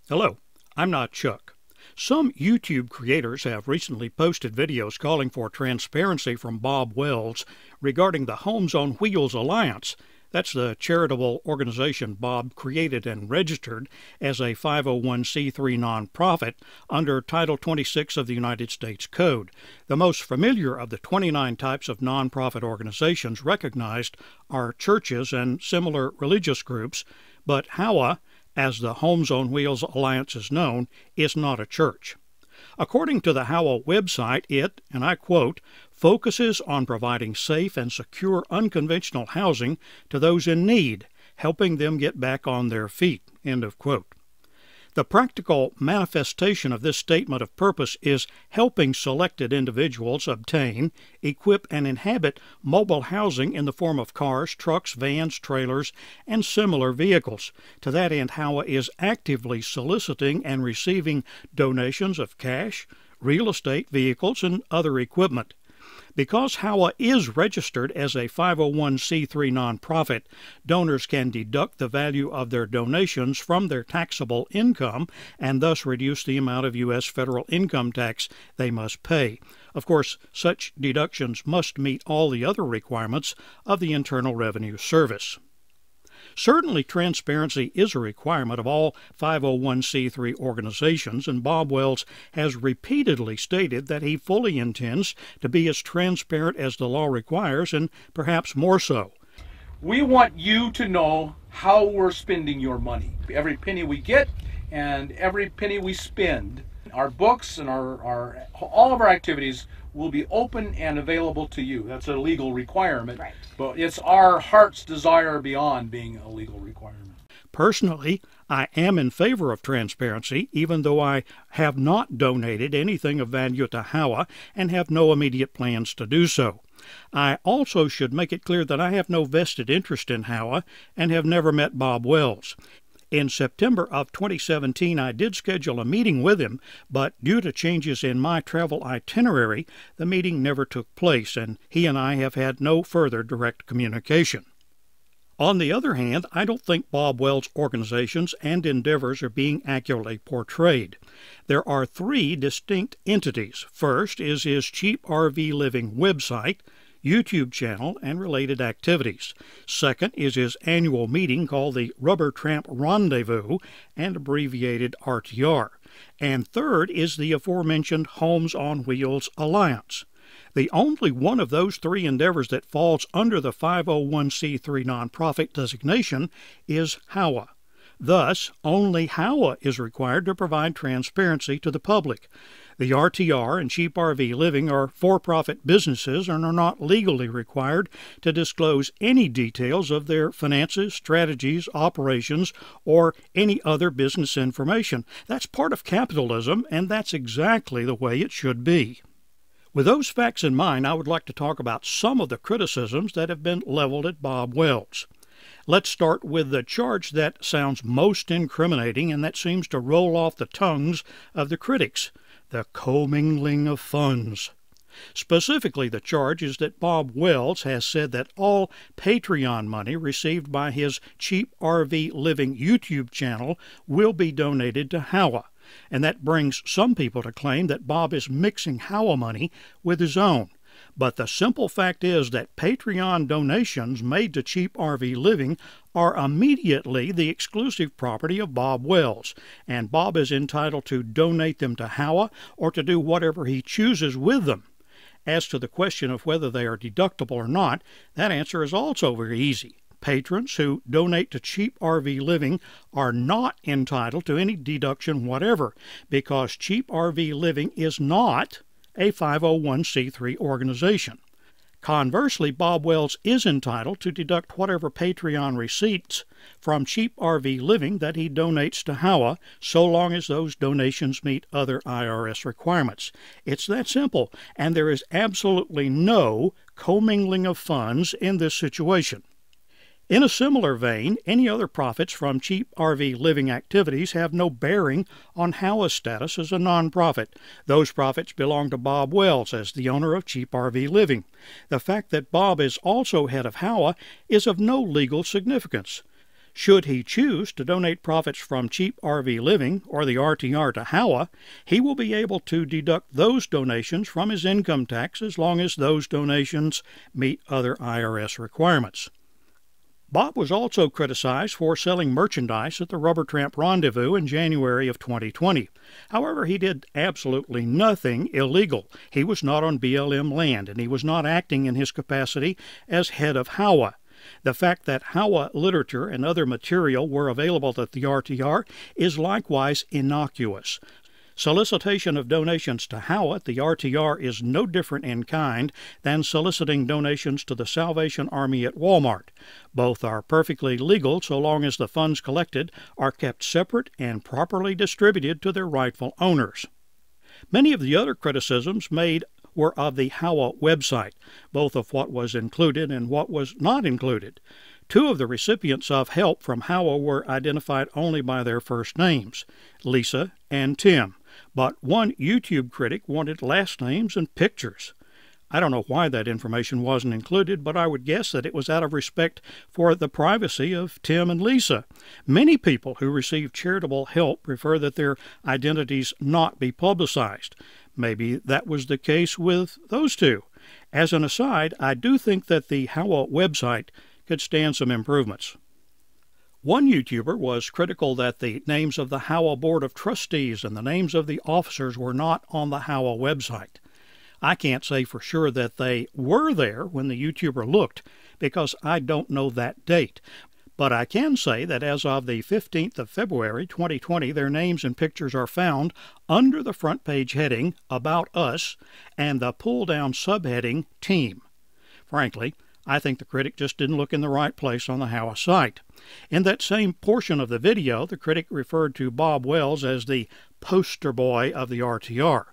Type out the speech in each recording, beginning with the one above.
Hello, I'm not Chuck. Some YouTube creators have recently posted videos calling for transparency from Bob Wells regarding the Homes on Wheels Alliance. That's the charitable organization Bob created and registered as a 501c3 nonprofit under Title 26 of the United States Code. The most familiar of the 29 types of nonprofit organizations recognized are churches and similar religious groups, but H.O.W.A, as the Homes on Wheels Alliance is known, is not a church. According to the Howell website, it, and I quote, focuses on providing safe and secure unconventional housing to those in need, helping them get back on their feet, end of quote. The practical manifestation of this statement of purpose is helping selected individuals obtain, equip, and inhabit mobile housing in the form of cars, trucks, vans, trailers, and similar vehicles. To that end, H.O.W.A is actively soliciting and receiving donations of cash, real estate, vehicles, and other equipment. Because H.O.W.A is registered as a 501c3 nonprofit, donors can deduct the value of their donations from their taxable income and thus reduce the amount of U.S. federal income tax they must pay. Of course, such deductions must meet all the other requirements of the Internal Revenue Service. Certainly, transparency is a requirement of all 501c3 organizations, and Bob Wells has repeatedly stated that he fully intends to be as transparent as the law requires, and perhaps more so. We want you to know how we're spending your money. Every penny we get and every penny we spend. Our books and all of our activities will be open and available to you. That's a legal requirement, right. But it's our heart's desire beyond being a legal requirement. Personally, I am in favor of transparency, even though I have not donated anything of value to H.O.W.A and have no immediate plans to do so. I also should make it clear that I have no vested interest in H.O.W.A and have never met Bob Wells. In September of 2017, I did schedule a meeting with him, but due to changes in my travel itinerary, the meeting never took place, and he and I have had no further direct communication. On the other hand, I don't think Bob Wells' organizations and endeavors are being accurately portrayed. There are three distinct entities. First is his Cheap RV Living website, YouTube channel, and related activities. Second is his annual meeting called the Tramp Rendezvous, and abbreviated RTR. And third is the aforementioned Homes on Wheels Alliance. The only one of those three endeavors that falls under the 501c3 nonprofit designation is H.O.W.A. Thus, only H.O.W.A is required to provide transparency to the public. The RTR and Cheap RV Living are for-profit businesses and are not legally required to disclose any details of their finances, strategies, operations, or any other business information. That's part of capitalism, and that's exactly the way it should be. With those facts in mind, I would like to talk about some of the criticisms that have been leveled at Bob Wells. Let's start with the charge that sounds most incriminating and that seems to roll off the tongues of the critics: the commingling of funds. Specifically, the charge is that Bob Wells has said that all Patreon money received by his Cheap RV Living YouTube channel will be donated to H.O.W.A, and that brings some people to claim that Bob is mixing H.O.W.A money with his own. But the simple fact is that Patreon donations made to Cheap RV Living are immediately the exclusive property of Bob Wells, and Bob is entitled to donate them to H.O.W.A or to do whatever he chooses with them. As to the question of whether they are deductible or not, that answer is also very easy. Patrons who donate to Cheap RV Living are not entitled to any deduction whatever, because Cheap RV Living is not a 501c3 organization. Conversely, Bob Wells is entitled to deduct whatever Patreon receipts from Cheap RV Living that he donates to H.O.W.A, so long as those donations meet other IRS requirements. It's that simple, and there is absolutely no commingling of funds in this situation. In a similar vein, any other profits from Cheap RV Living activities have no bearing on H.O.W.A's status as a nonprofit. Those profits belong to Bob Wells as the owner of Cheap RV Living. The fact that Bob is also head of H.O.W.A is of no legal significance. Should he choose to donate profits from Cheap RV Living or the RTR to H.O.W.A, he will be able to deduct those donations from his income tax as long as those donations meet other IRS requirements. Bob was also criticized for selling merchandise at the Rubber Tramp Rendezvous in January of 2020. However, he did absolutely nothing illegal. He was not on BLM land, and he was not acting in his capacity as head of H.O.W.A. The fact that H.O.W.A literature and other material were available at the RTR is likewise innocuous. Solicitation of donations to H.O.W.A at the RTR is no different in kind than soliciting donations to the Salvation Army at Walmart. Both are perfectly legal so long as the funds collected are kept separate and properly distributed to their rightful owners. Many of the other criticisms made were of the H.O.W.A website, both of what was included and what was not included. Two of the recipients of help from H.O.W.A were identified only by their first names, Lisa and Tim, but one YouTube critic wanted last names and pictures. I don't know why that information wasn't included, but I would guess that it was out of respect for the privacy of Tim and Lisa. Many people who receive charitable help prefer that their identities not be publicized. Maybe that was the case with those two. As an aside, I do think that the H.O.W.A website could stand some improvements. One YouTuber was critical that the names of the H.O.W.A Board of Trustees and the names of the officers were not on the H.O.W.A website. I can't say for sure that they were there when the YouTuber looked, because I don't know that date. But I can say that as of the 15th of February 2020, their names and pictures are found under the front page heading About Us and the pull-down subheading Team. Frankly, I think the critic just didn't look in the right place on the H.O.W.A site. In that same portion of the video, the critic referred to Bob Wells as the poster boy of the RTR.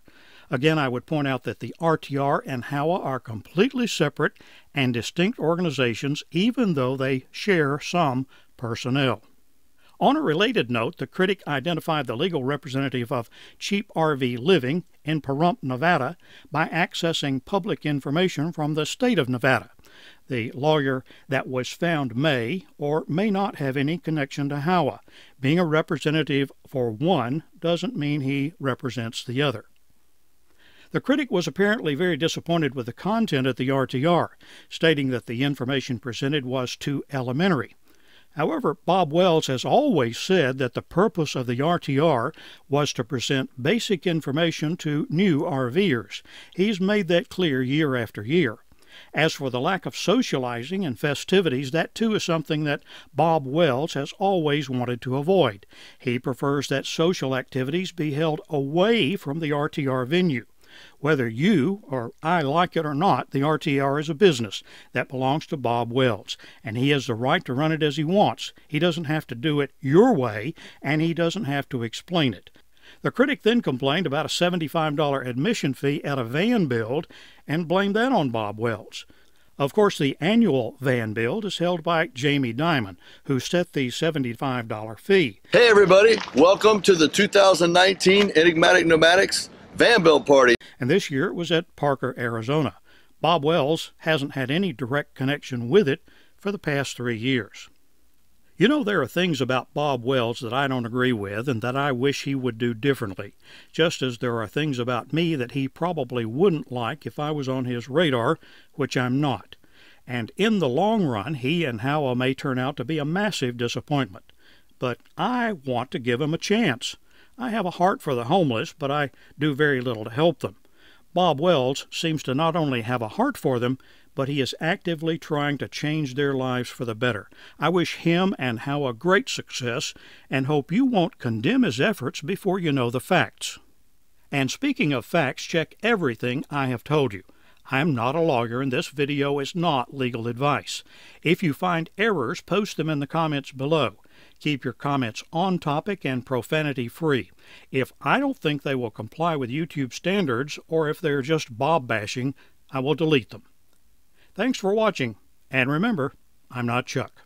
Again, I would point out that the RTR and H.O.W.A are completely separate and distinct organizations, even though they share some personnel. On a related note, the critic identified the legal representative of Cheap RV Living in Pahrump, Nevada, by accessing public information from the state of Nevada. The lawyer that was found may or may not have any connection to H.O.W.A. Being a representative for one doesn't mean he represents the other. The critic was apparently very disappointed with the content at the RTR, stating that the information presented was too elementary. However, Bob Wells has always said that the purpose of the RTR was to present basic information to new RVers. He's made that clear year after year. As for the lack of socializing and festivities, that too is something that Bob Wells has always wanted to avoid. He prefers that social activities be held away from the RTR venue. Whether you or I like it or not, the RTR is a business that belongs to Bob Wells, and he has the right to run it as he wants. He doesn't have to do it your way, and he doesn't have to explain it. The critic then complained about a $75 admission fee at a van build and blamed that on Bob Wells. Of course, the annual van build is held by Jamie Dimon, who set the $75 fee. Hey everybody, welcome to the 2019 Enigmatic Pneumatics Van Build Party. And this year it was at Parker, Arizona. Bob Wells hasn't had any direct connection with it for the past 3 years. You know, there are things about Bob Wells that I don't agree with and that I wish he would do differently, just as there are things about me that he probably wouldn't like if I was on his radar, which I'm not. And in the long run, he and Howell may turn out to be a massive disappointment. But I want to give him a chance. I have a heart for the homeless, but I do very little to help them. Bob Wells seems to not only have a heart for them, but he is actively trying to change their lives for the better. I wish him and Howell great success and hope you won't condemn his efforts before you know the facts. And speaking of facts, check everything I have told you. I am not a lawyer, and this video is not legal advice. If you find errors, post them in the comments below. Keep your comments on topic and profanity-free. If I don't think they will comply with YouTube standards, or if they're just Bob bashing, I will delete them. Thanks for watching, and remember, I'm not Chuck.